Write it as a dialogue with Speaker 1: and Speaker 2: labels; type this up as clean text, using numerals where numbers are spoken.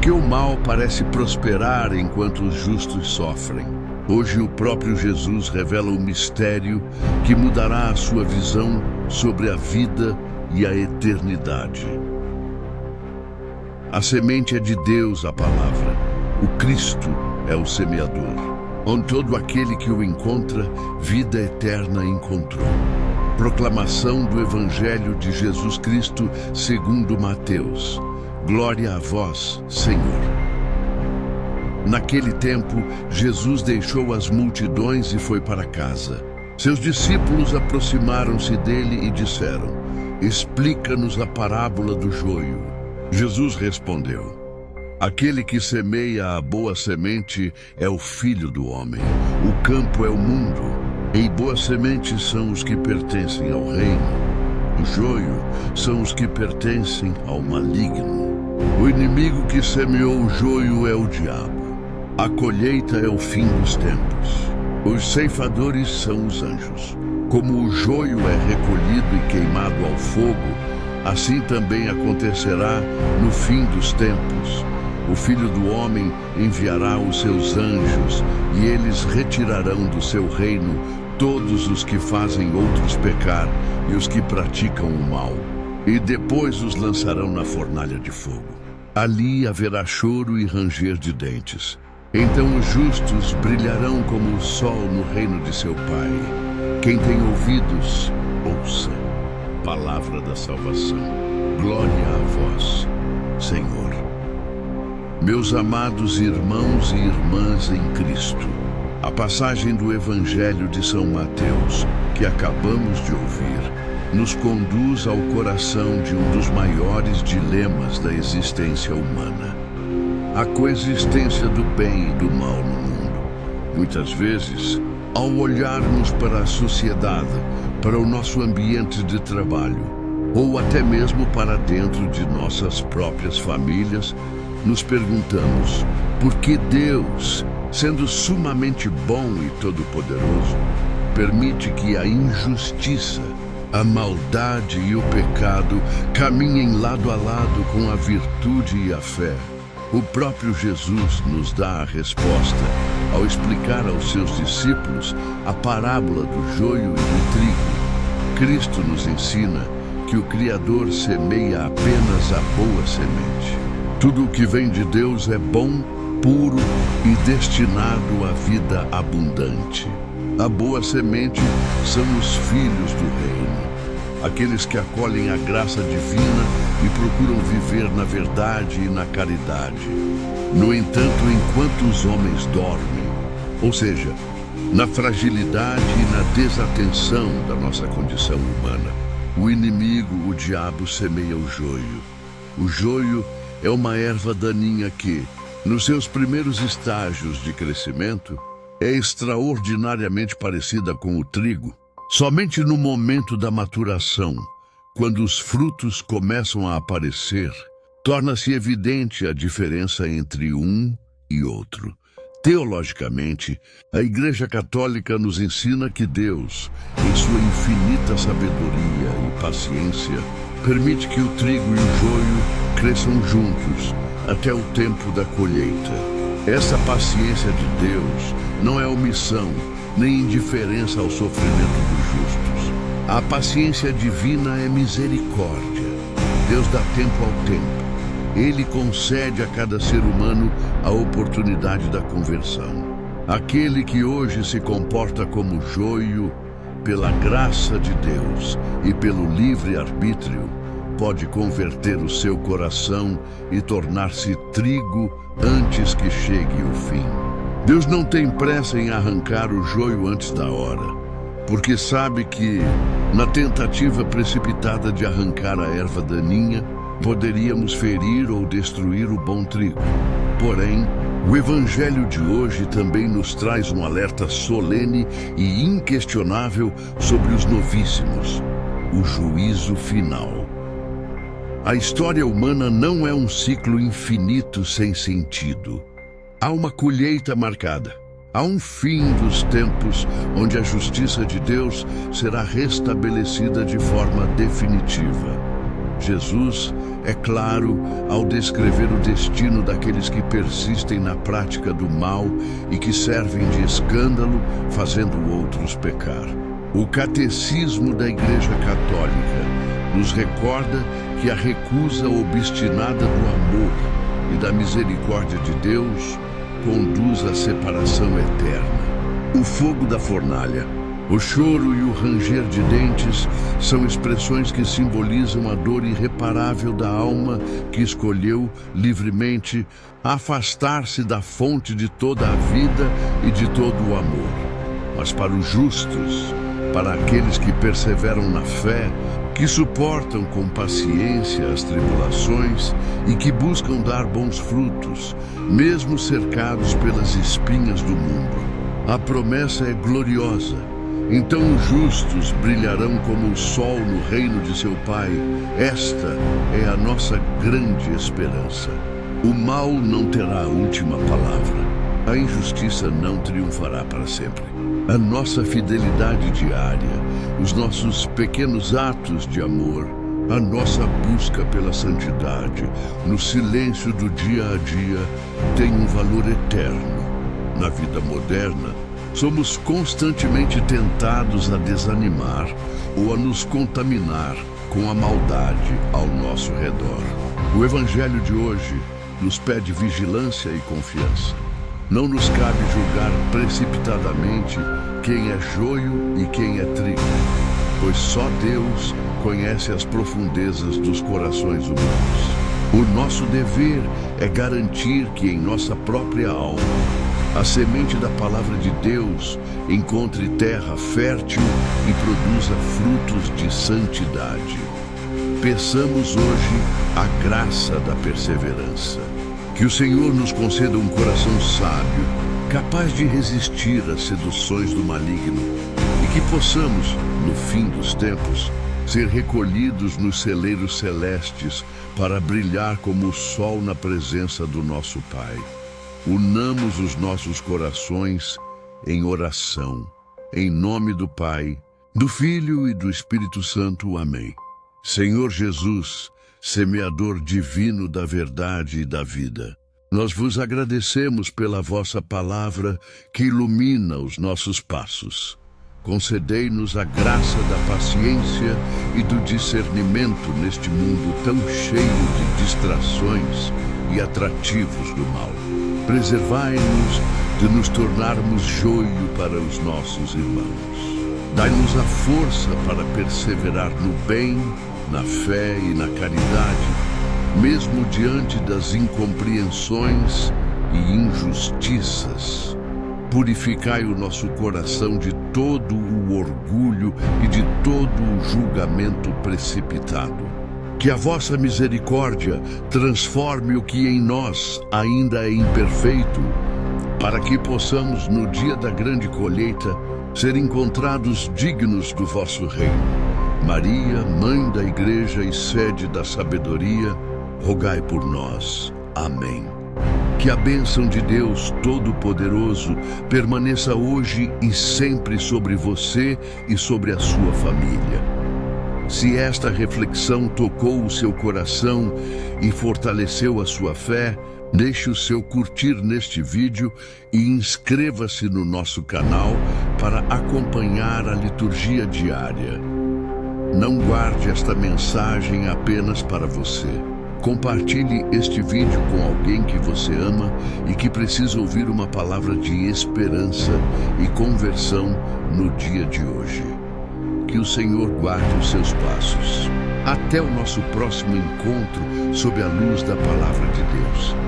Speaker 1: Porque o mal parece prosperar enquanto os justos sofrem. Hoje o próprio Jesus revela o mistério que mudará a sua visão sobre a vida e a eternidade. A semente é de Deus, a palavra. O Cristo é o semeador, onde todo aquele que o encontra, vida eterna encontrou. Proclamação do Evangelho de Jesus Cristo segundo Mateus. Glória a vós, Senhor. Naquele tempo, Jesus deixou as multidões e foi para casa. Seus discípulos aproximaram-se dele e disseram: Explica-nos a parábola do joio. Jesus respondeu: Aquele que semeia a boa semente é o Filho do Homem. O campo é o mundo, e boas sementes são os que pertencem ao reino. O joio são os que pertencem ao maligno. O inimigo que semeou o joio é o diabo. A colheita é o fim dos tempos. Os ceifadores são os anjos. Como o joio é recolhido e queimado ao fogo, assim também acontecerá no fim dos tempos. O Filho do Homem enviará os seus anjos, e eles retirarão do seu reino todos os que fazem outros pecar e os que praticam o mal, e depois os lançarão na fornalha de fogo. Ali haverá choro e ranger de dentes. Então os justos brilharão como o sol no reino de seu Pai. Quem tem ouvidos, ouça. Palavra da salvação. Glória a vós, Senhor. Meus amados irmãos e irmãs em Cristo, a passagem do Evangelho de São Mateus, que acabamos de ouvir, nos conduz ao coração de um dos maiores dilemas da existência humana: a coexistência do bem e do mal no mundo. Muitas vezes, ao olharmos para a sociedade, para o nosso ambiente de trabalho, ou até mesmo para dentro de nossas próprias famílias, nos perguntamos por que Deus, sendo sumamente bom e todo-poderoso, permite que a injustiça, a maldade e o pecado caminhem lado a lado com a virtude e a fé. O próprio Jesus nos dá a resposta ao explicar aos seus discípulos a parábola do joio e do trigo. Cristo nos ensina que o Criador semeia apenas a boa semente. Tudo o que vem de Deus é bom, puro e destinado à vida abundante. A boa semente são os filhos do reino, aqueles que acolhem a graça divina e procuram viver na verdade e na caridade. No entanto, enquanto os homens dormem, ou seja, na fragilidade e na desatenção da nossa condição humana, o inimigo, o diabo, semeia o joio. O joio é uma erva daninha que, nos seus primeiros estágios de crescimento, é extraordinariamente parecida com o trigo. Somente no momento da maturação, quando os frutos começam a aparecer, torna-se evidente a diferença entre um e outro. Teologicamente, a Igreja Católica nos ensina que Deus, em sua infinita sabedoria e paciência, permite que o trigo e o joio cresçam juntos até o tempo da colheita. Essa paciência de Deus não é omissão nem indiferença ao sofrimento dos justos. A paciência divina é misericórdia. Deus dá tempo ao tempo. Ele concede a cada ser humano a oportunidade da conversão. Aquele que hoje se comporta como joio, pela graça de Deus e pelo livre-arbítrio, pode converter o seu coração e tornar-se trigo antes que chegue o fim. Deus não tem pressa em arrancar o joio antes da hora, porque sabe que, na tentativa precipitada de arrancar a erva daninha, poderíamos ferir ou destruir o bom trigo. Porém, o Evangelho de hoje também nos traz um alerta solene e inquestionável sobre os novíssimos: o juízo final. A história humana não é um ciclo infinito sem sentido. Há uma colheita marcada. Há um fim dos tempos onde a justiça de Deus será restabelecida de forma definitiva. Jesus, é claro, ao descrever o destino daqueles que persistem na prática do mal e que servem de escândalo, fazendo outros pecar. O Catecismo da Igreja Católica nos recorda que a recusa obstinada do amor e da misericórdia de Deus conduz à separação eterna. O fogo da fornalha, o choro e o ranger de dentes são expressões que simbolizam a dor irreparável da alma que escolheu livremente afastar-se da fonte de toda a vida e de todo o amor. Mas para os justos, para aqueles que perseveram na fé, que suportam com paciência as tribulações e que buscam dar bons frutos, mesmo cercados pelas espinhas do mundo, a promessa é gloriosa. Então os justos brilharão como o sol no reino de seu Pai. Esta é a nossa grande esperança. O mal não terá a última palavra. A injustiça não triunfará para sempre. A nossa fidelidade diária, os nossos pequenos atos de amor, a nossa busca pela santidade, no silêncio do dia a dia, tem um valor eterno. Na vida moderna, somos constantemente tentados a desanimar ou a nos contaminar com a maldade ao nosso redor. O Evangelho de hoje nos pede vigilância e confiança. Não nos cabe julgar precipitadamente quem é joio e quem é trigo, pois só Deus conhece as profundezas dos corações humanos. O nosso dever é garantir que em nossa própria alma a semente da palavra de Deus encontre terra fértil e produza frutos de santidade. Peçamos hoje a graça da perseverança. Que o Senhor nos conceda um coração sábio, capaz de resistir às seduções do maligno, e que possamos, no fim dos tempos, ser recolhidos nos celeiros celestes para brilhar como o sol na presença do nosso Pai. Unamos os nossos corações em oração, em nome do Pai, do Filho e do Espírito Santo. Amém. Senhor Jesus, semeador divino da verdade e da vida, nós vos agradecemos pela vossa palavra que ilumina os nossos passos. Concedei-nos a graça da paciência e do discernimento neste mundo tão cheio de distrações e atrativos do mal. Preservai-nos de nos tornarmos joio para os nossos irmãos. Dai-nos a força para perseverar no bem, na fé e na caridade, mesmo diante das incompreensões e injustiças. Purificai o nosso coração de todo o orgulho e de todo o julgamento precipitado. Que a vossa misericórdia transforme o que em nós ainda é imperfeito, para que possamos, no dia da grande colheita, ser encontrados dignos do vosso reino. Maria, Mãe da Igreja e sede da sabedoria, rogai por nós. Amém. Que a bênção de Deus Todo-Poderoso permaneça hoje e sempre sobre você e sobre a sua família. Se esta reflexão tocou o seu coração e fortaleceu a sua fé, deixe o seu curtir neste vídeo e inscreva-se no nosso canal para acompanhar a liturgia diária. Não guarde esta mensagem apenas para você. Compartilhe este vídeo com alguém que você ama e que precisa ouvir uma palavra de esperança e conversão no dia de hoje. Que o Senhor guarde os seus passos. Até o nosso próximo encontro sob a luz da palavra de Deus.